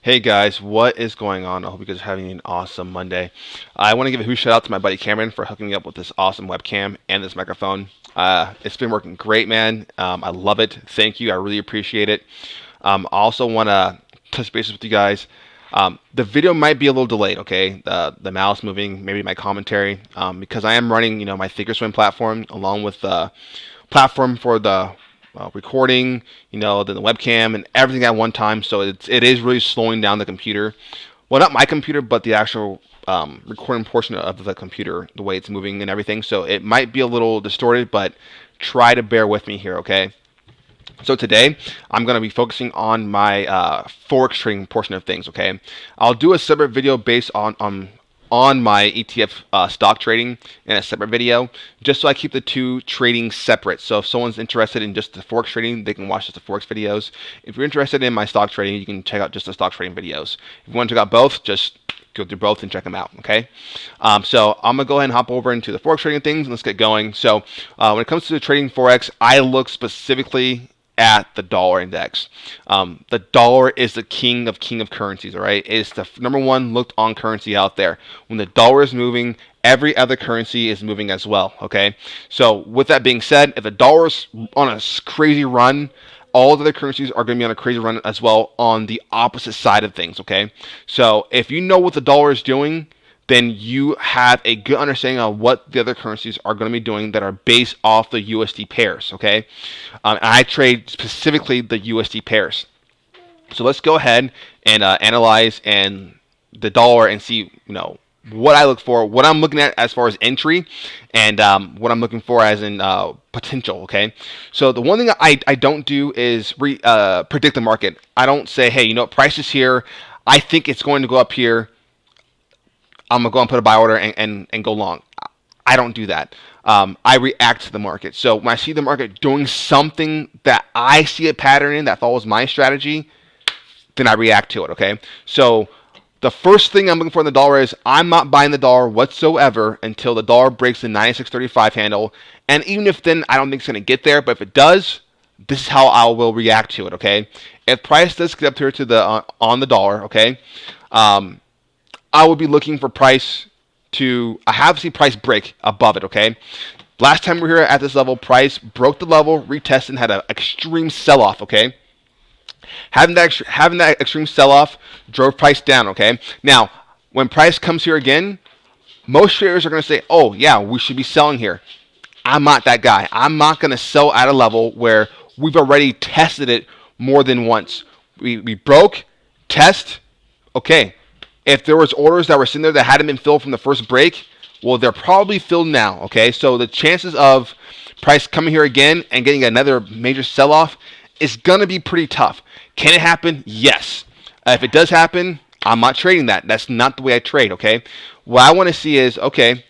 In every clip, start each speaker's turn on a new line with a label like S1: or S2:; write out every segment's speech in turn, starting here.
S1: Hey guys, what is going on? I hope you guys are having an awesome Monday. I want to give a huge shout out to my buddy Cameron for hooking me up with this awesome webcam and this microphone. It's been working great, man. I love it. Thank you. I really appreciate it. I also want to touch bases with you guys. The video might be a little delayed, okay? The mouse moving, maybe my commentary, because I am running, my Thinkorswim platform along with the platform for the recording, then the webcam and everything at one time. So it is really slowing down the computer. Well, not my computer, but the actual recording portion of the computer, the way it's moving and everything. So it might be a little distorted, but try to bear with me here, okay? So today, I'm going to be focusing on my Forex trading portion of things, okay? I'll do a separate video based on my ETF stock trading in a separate video, just so I keep the two trading separate. So if someone's interested in just the Forex trading, they can watch just the Forex videos. If you're interested in my stock trading, you can check out just the stock trading videos. If you want to check out both, just go through both and check them out, okay? So I'm going to go ahead and hop over into the Forex trading things, and let's get going. So when it comes to trading Forex, I look specifically at the dollar index. The dollar is the king of currencies, all right? It's the number one looked on currency out there. When the dollar is moving, every other currency is moving as well, okay? So with that being said, if the dollar's on a crazy run, all the other currencies are going to be on a crazy run as well on the opposite side of things, okay? So if you know what the dollar is doing, then you have a good understanding of what the other currencies are going to be doing that are based off the USD pairs, okay? And I trade specifically the USD pairs. So let's go ahead and analyze the dollar and see, what I look for, what I'm looking at as far as entry, and what I'm looking for as in potential, okay? So the one thing I don't do is predict the market. I don't say, hey, price is here. I think it's going to go up here. I'm going to go and put a buy order and go long. I don't do that. I react to the market. So when I see the market doing something that I see a pattern in that follows my strategy, then I react to it, okay? So the first thing I'm looking for in the dollar is I'm not buying the dollar whatsoever until the dollar breaks the 96.35 handle. And even if then I don't think it's going to get there, but if it does, this is how I will react to it, okay? If price does get up here to the on the dollar, okay, I would be looking for price I have to see price break above it, okay? Last time we were here at this level, price broke the level, retested, and had an extreme sell-off, okay? Having that extreme sell-off drove price down, okay? Now, when price comes here again, most traders are going to say, oh, yeah, we should be selling here. I'm not that guy. I'm not going to sell at a level where we've already tested it more than once. We broke, test, okay. If there was orders that were sitting there that hadn't been filled from the first break, well, they're probably filled now, okay? So the chances of price coming here again and getting another major sell-off is going to be pretty tough. Can it happen? Yes. If it does happen, I'm not trading that. That's not the way I trade, okay? What I want to see is, okay,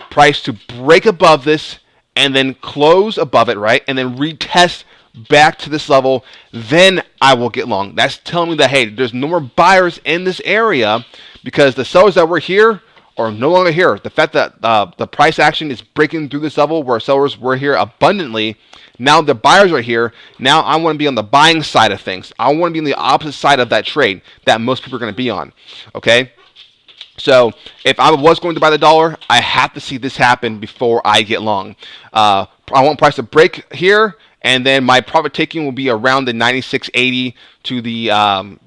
S1: price to break above this and then close above it, right? And then retest back to this level, then I will get long. That's telling me that, hey, there's no more buyers in this area because the sellers that were here are no longer here. The fact that the price action is breaking through this level where sellers were here abundantly, now the buyers are here. Now I want to be on the buying side of things. I want to be on the opposite side of that trade that most people are going to be on, okay? So if I was going to buy the dollar, I have to see this happen before I get long. I want price to break here, and then my profit taking will be around the 96.80 to the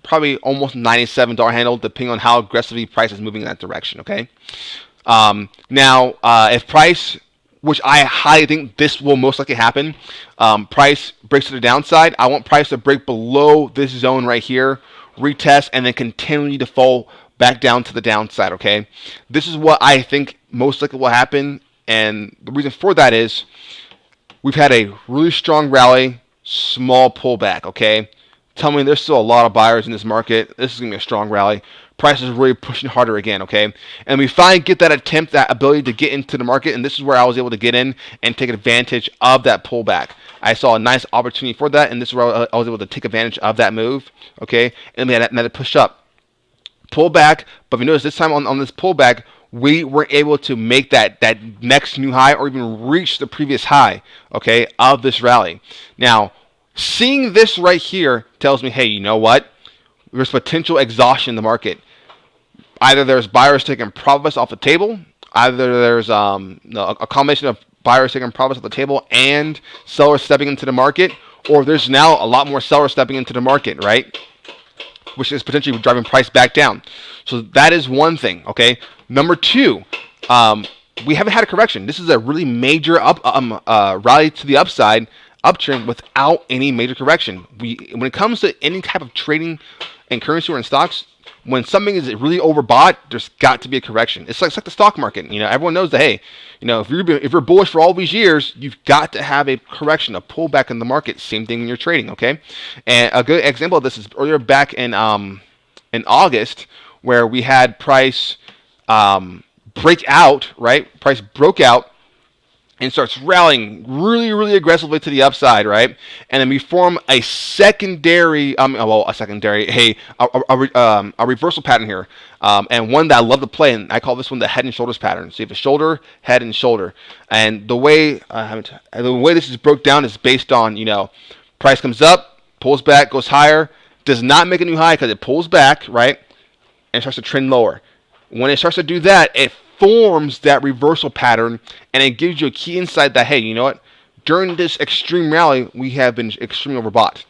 S1: probably almost $97 handle, depending on how aggressively price is moving in that direction, okay? Now, if price, which I highly think this will most likely happen, price breaks to the downside, I want price to break below this zone right here, retest, and then continue to fall back down to the downside, okay? This is what I think most likely will happen, and the reason for that is we've had a really strong rally, small pullback, okay? Tell me there's still a lot of buyers in this market. This is going to be a strong rally. Price is really pushing harder again, okay? And we finally get that attempt, that ability to get into the market, and this is where I was able to get in and take advantage of that pullback. I saw a nice opportunity for that, and this is where I was able to take advantage of that move, okay? And we had another push up. Pull back, but if you notice this time on this pullback, we were able to make that next new high or even reach the previous high, okay, of this rally. Now, seeing this right here tells me, hey, you know what? there's potential exhaustion in the market. Either there's buyers taking profits off the table, either there's a combination of buyers taking profits off the table and sellers stepping into the market, or there's now a lot more sellers stepping into the market, right? Which is potentially driving price back down. So that is one thing, okay? Number two, we haven't had a correction. This is a really major rally to the upside, uptrend without any major correction. When it comes to any type of trading in currency or in stocks, when something is really overbought, there's got to be a correction. It's like the stock market. Everyone knows that, hey, if you're bullish for all these years, you've got to have a correction, a pullback in the market. Same thing when you're trading, okay? And a good example of this is earlier back in August, where we had price break out, right? Price broke out and starts rallying really, really aggressively to the upside, right? And then we form a secondary, a reversal pattern here, and one that I love to play, and I call this one the head and shoulders pattern. So you have a shoulder, head, and shoulder, and the way this is broke down is based on, price comes up, pulls back, goes higher, does not make a new high because it pulls back, right, and starts to trend lower. When it starts to do that, it forms that reversal pattern, and it gives you a key insight that, hey, you know what? During this extreme rally, we have been extremely overbought.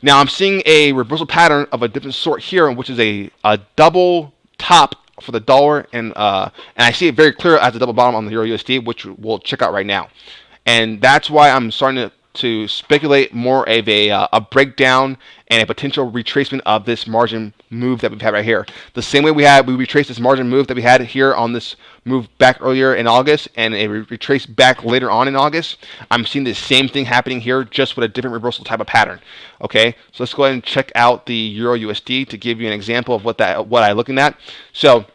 S1: Now, I'm seeing a reversal pattern of a different sort here, which is a double top for the dollar, and I see it very clear as a double bottom on the Euro USD, which we'll check out right now. And that's why I'm starting to speculate more of a breakdown and a potential retracement of this margin move that we've had right here. The same way we retraced this margin move that we had here on this move back earlier in August, and a retrace back later on in August. I'm seeing the same thing happening here, just with a different reversal type of pattern. Okay, so let's go ahead and check out the Euro USD to give you an example of what I'm looking at. So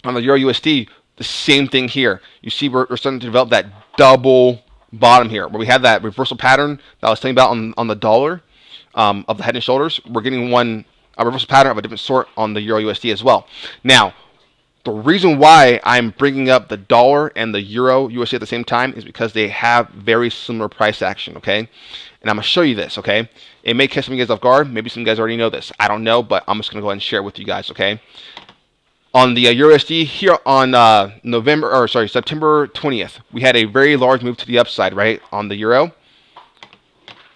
S1: on the Euro USD, the same thing here. You see we're starting to develop that double bottom here, where we had that reversal pattern that I was telling you about on the dollar of the head and shoulders. We're getting a reversal pattern of a different sort on the Euro USD as well. Now, the reason why I'm bringing up the dollar and the Euro USD at the same time is because they have very similar price action, okay? And I'm going to show you this, okay? It may catch some of you guys off guard. Maybe some of you guys already know this. I don't know, but I'm just going to go ahead and share it with you guys, okay? On the Euro USD here on September 20th, we had a very large move to the upside, right, on the Euro.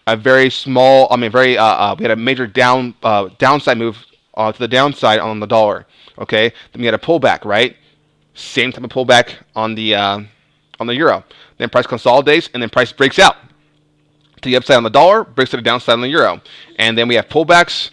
S1: A very small, we had a major downside move to the downside on the dollar, okay? Then we had a pullback, right? Same type of pullback on the Euro. Then price consolidates, and then price breaks out to the upside on the dollar, breaks to the downside on the Euro. And then we have pullbacks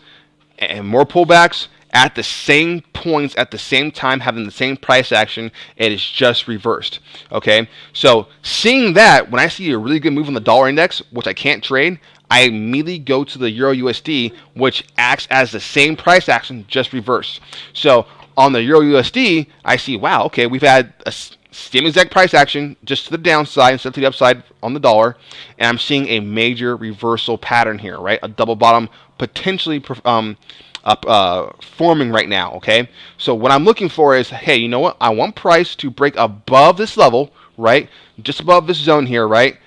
S1: and more pullbacks at the same points, at the same time, having the same price action. It is just reversed, okay? So seeing that, when I see a really good move on the dollar index, which I can't trade, I immediately go to the Euro USD, which acts as the same price action, just reversed. So on the Euro USD, I see, wow, okay, we've had a same exact price action, just to the downside instead of to the upside on the dollar, and I'm seeing a major reversal pattern here, right? A double bottom potentially forming right now, okay? So what I'm looking for is, hey, you know what? I want price to break above this level, right? Just above this zone here, right?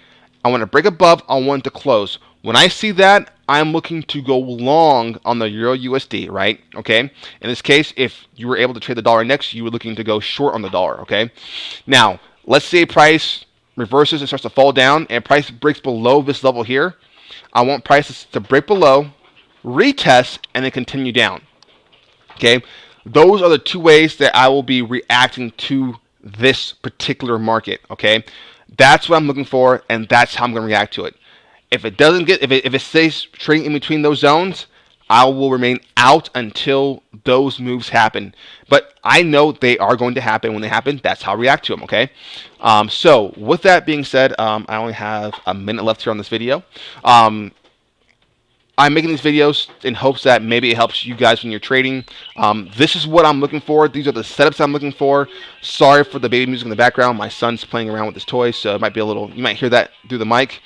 S1: I want to break above. I want it to close. When I see that, I'm looking to go long on the Euro USD, right? Okay? In this case, if you were able to trade the dollar index, you were looking to go short on the dollar, okay? Now, let's say price reverses and starts to fall down, and price breaks below this level here. I want prices to break below, retest, and then continue down. Okay, those are the two ways that I will be reacting to this particular market. Okay, that's what I'm looking for, and that's how I'm going to react to it. If it doesn't get, if it stays trading in between those zones, I will remain out until those moves happen. But I know they are going to happen. When they happen, that's how I react to them, okay? So with that being said, I only have a minute left here on this video. I'm making these videos in hopes that maybe it helps you guys when you're trading. This is what I'm looking for. These are the setups I'm looking for. Sorry for the baby music in the background. My son's playing around with his toys, so it might be a little, you might hear that through the mic.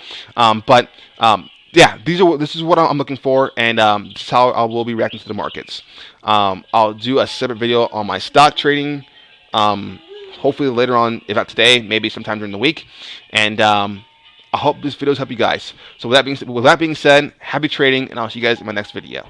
S1: Yeah, this is what I'm looking for, and this is how I will be reacting to the markets. I'll do a separate video on my stock trading, hopefully later on, if not today, maybe sometime during the week. And I hope this videos help you guys. So with that being said, happy trading, and I'll see you guys in my next video.